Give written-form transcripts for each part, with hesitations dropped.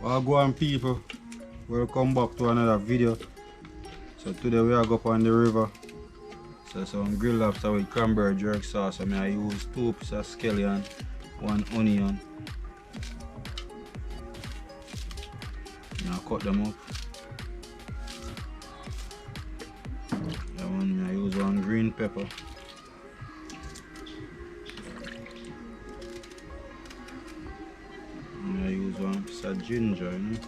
Well, go on people, welcome back to another video. So today we are go up on the river. So some grilled lobster with cranberry jerk sauce. I use 2 pieces of scallion, 1 onion. I cut them up. That one I use 1 green pepper. I use 1 piece of ginger, you know?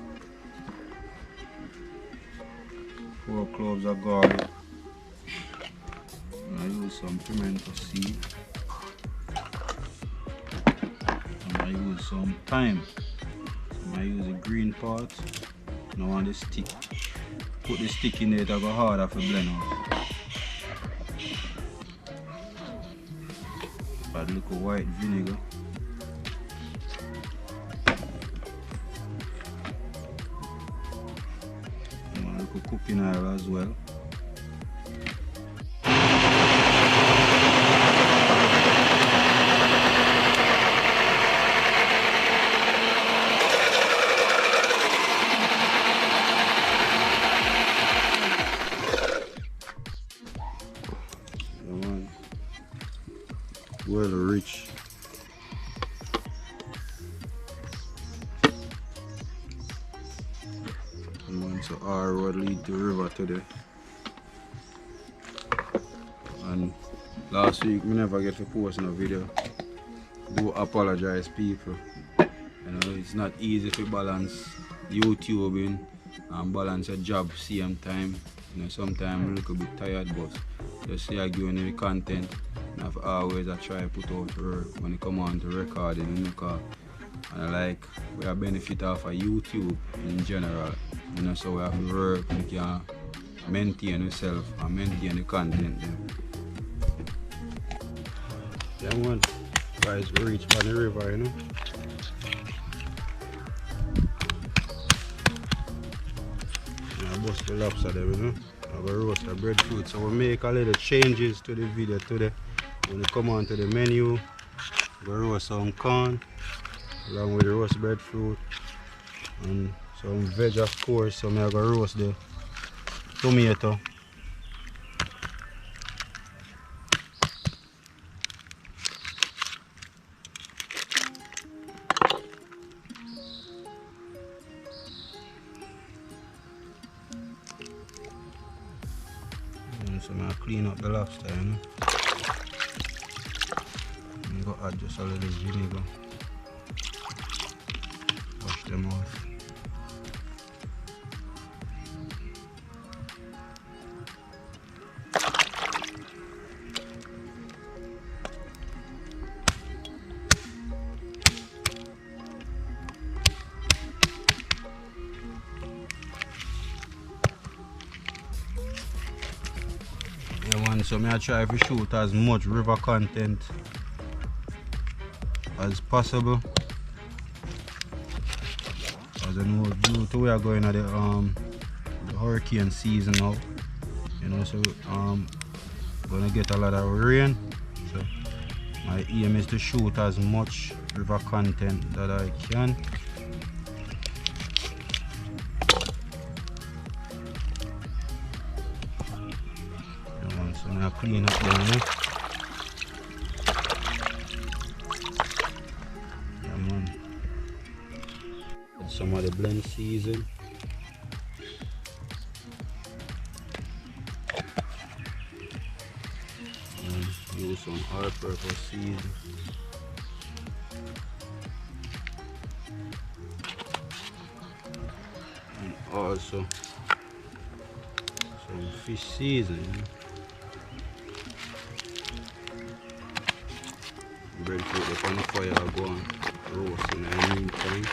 4 cloves of garlic. I use some pimento seed. And I use some thyme. I use the green part. Now I want the stick. Put the stick in there, it will go harder for blend out. Add a little white vinegar. Cooking oil as well. Well rich. So our road lead to the river today. And last week we never get to post no video. Do apologize people. You know it's not easy to balance YouTubing and balance a job same time. You know sometimes I'm a little bit tired, but just see I give you the content. And I've always I try to put out work when it come on to recording, you know, cause and like we are benefit off of YouTube in general. You know, so we have to work, we can maintain ourselves and maintain the content then. Yeah man, guys we reach by the river, you know. I bust the lobster there, you know. I have a roast of breadfruit. So we make a little changes to the video today. When we come on to the menu, we roast some corn along with the roast breadfruit and some veg of course. So I'm going to roast the tomato. And so I'm going to clean up the lobster, you know. I'm going to add just a little vinegar. Wash them off. So I try to shoot as much river content as possible. As I know, due to we are going at the hurricane season now, you know, so gonna get a lot of rain. So my aim is to shoot as much river content that I can. So now clean up down here. Yeah, man. Add some of the blend season. And use some all-purpose season. And also some fish seasoning. Breadfruit up on the fire, I'll go on roast in the meantime.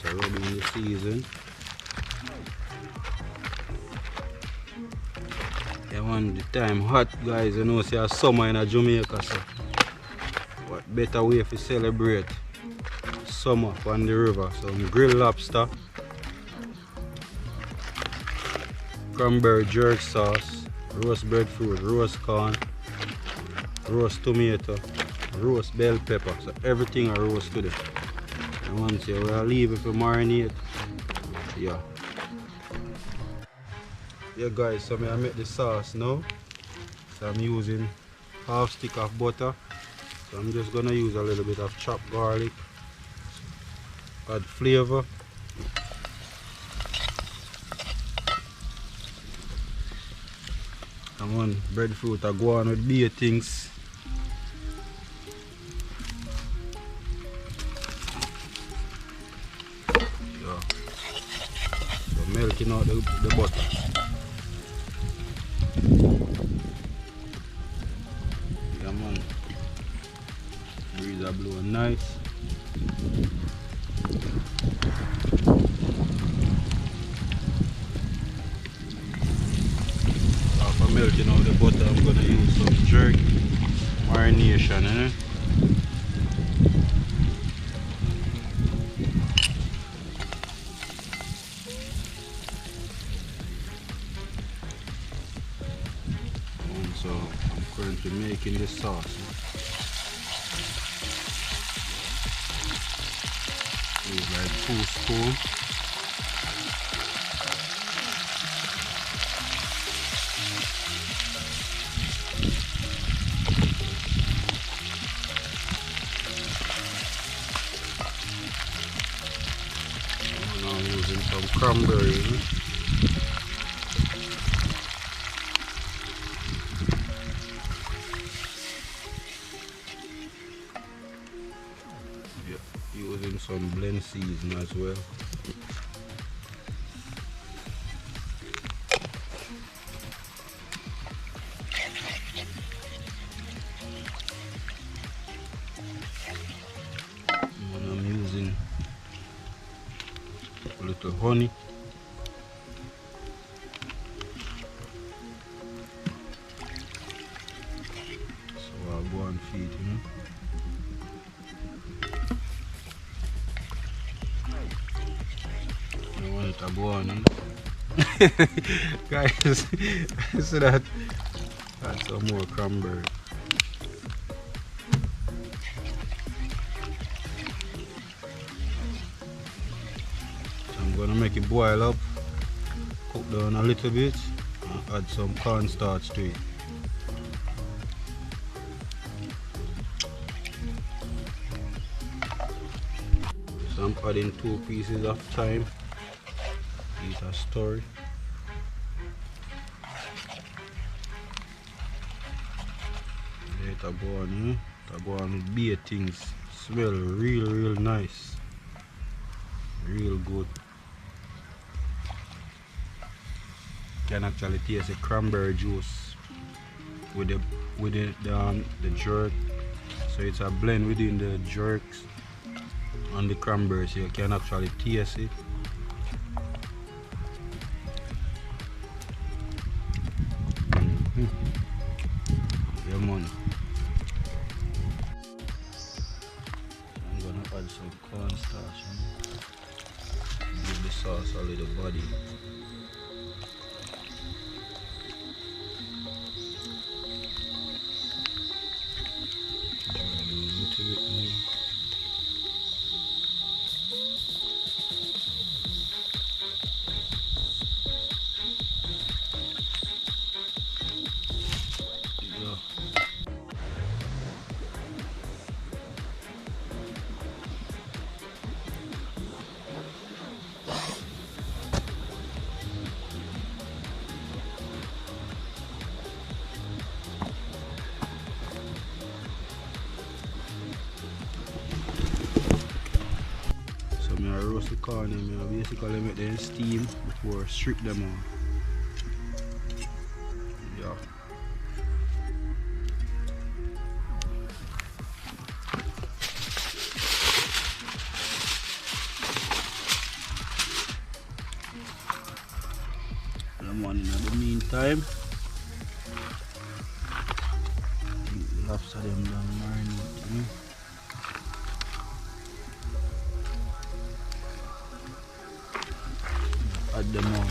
So rub in the season. Yeah man, the time hot guys, you know, see a summer in Jamaica, so what better way to celebrate summer on the river. Some grilled lobster, cranberry jerk sauce, roast breadfruit, roast corn, roast tomato, roast bell pepper. So everything I roast today. Once you will leave it for marinate. Yeah. Yeah guys, so I make the sauce now. So I'm using half stick of butter. So I'm just gonna use a little bit of chopped garlic. Add flavor. Come on, breadfruit I go on with beer things. Yeah. So melting out the butter. Yeah man. Breeze are blowing nice. After melting out the butter, I'm gonna use some jerk marination, So I'm currently making this sauce. Use like 2 spoons. Now I'm using some cranberry. Using some blend season as well. And I'm using a little honey. So I'll go and feed him. I go on. Guys, so that add some more cranberry. So I'm gonna make it boil up, cook down a little bit, and add some cornstarch to it. So I'm adding 2 pieces of thyme. It's a story. Let it go on, it go on with beer things. Smell real nice. Real good. You can actually taste the cranberry juice with the jerk. So it's a blend within the jerks and the cranberry, so you can actually taste it. Yeah man. I'm gonna add some cornstarch, give the sauce a little body. A little bit more. I roast the corn and I basically make them steam before I strip them on. Yeah. And one in the meantime, lobster them down marinate. Add them on.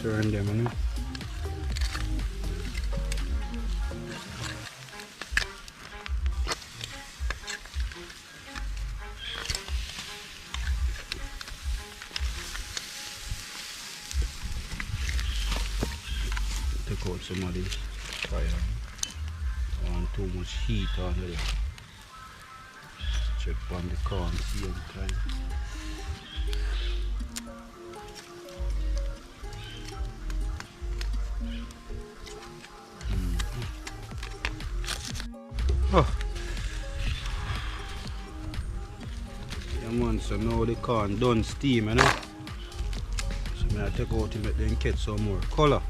turn them, you know. Take out some of this fire. I want too much heat on there. Check on the corn same time. Oh. Yeah man, so now the corn done steam, you know. So I take out to make them get some more color.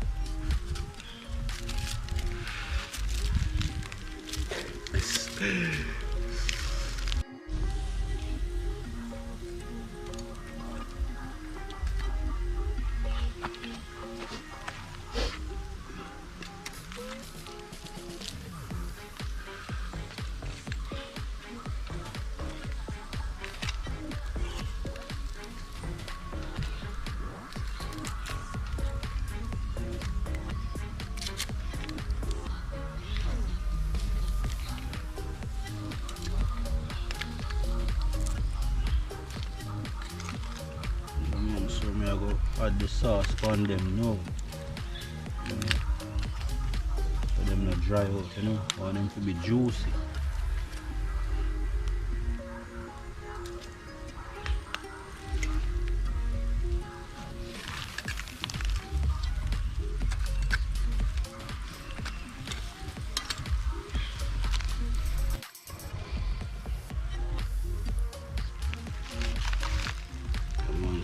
So I go add the sauce on them now. So them not dry out, you know. I want them to be juicy.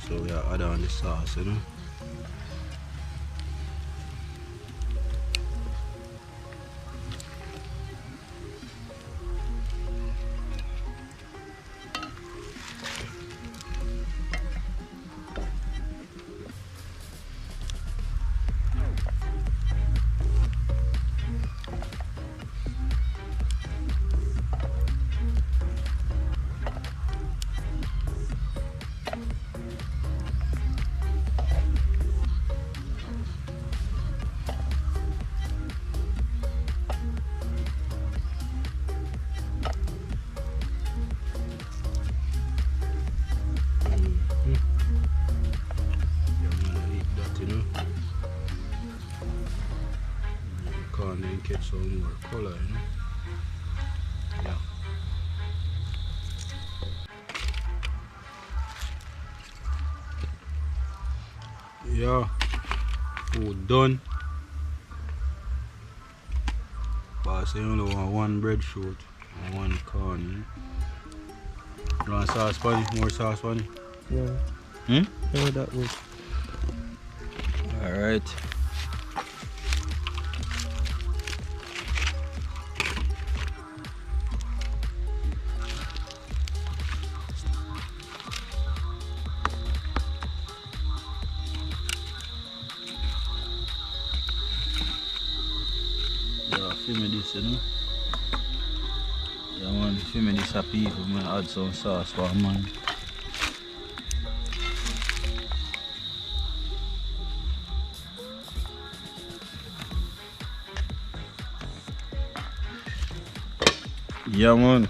So we are add on the sauce, you know. And then get some more color, you know. Yeah, food done. But I say you only want one breadfruit and one corn. You want sauce funny? More sauce funny? Yeah. Yeah, That was. Alright. Yeah, film me this, you know. Yeah man, film me this happy if I add some sauce for a man. Yeah man.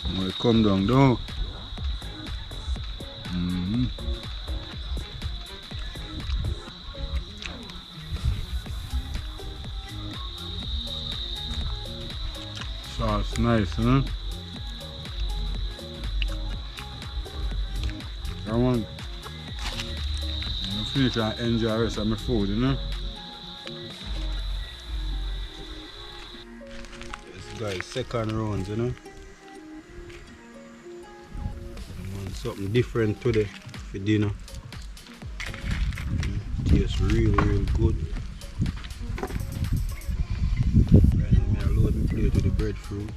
I'm gonna come down though. Sauce nice, huh? I want to finish and enjoy the rest of my food, you know? This guys, second rounds, you know? I want something different today for dinner. Tastes really good. I load my plate with the breadfruit.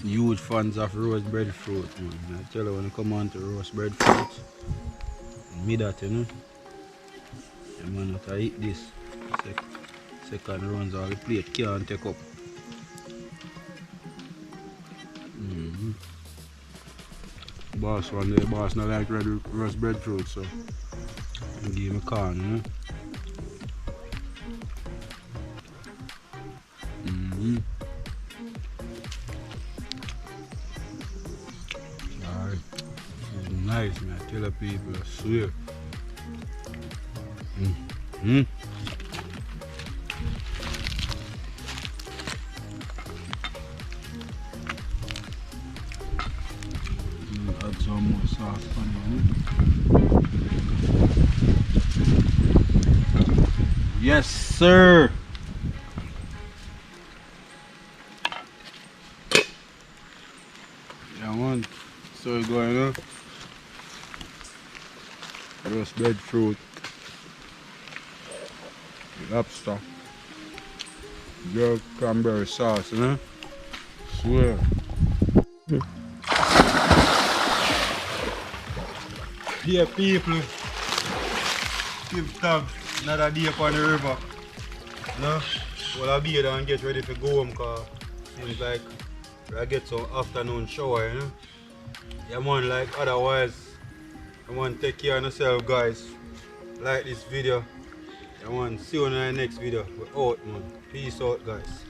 Huge fans of roast breadfruit, man. I tell you when I come on to roast breadfruit, me that, you know. Yeah, man, if I eat this, second rounds all the plate can't take up. Boss one day, boss not like red roast breadfruit, so I give him a corn, you know. Alright. This is nice, man. I tell the people, I swear. Add some more sauce on it. Yes, sir. Yeah, man. So it's going on. Roast breadfruit, lobster, your cranberry sauce, you know? Swear. Yeah, people. Keep thanks. Another day upon the river. You know? Well, I'll be there and get ready to go home because seems like I get some afternoon shower, you know? Yeah, man, like otherwise, I want to take care of yourself, guys. Like this video. I want to see you in the next video. We're out, man. Peace out, guys.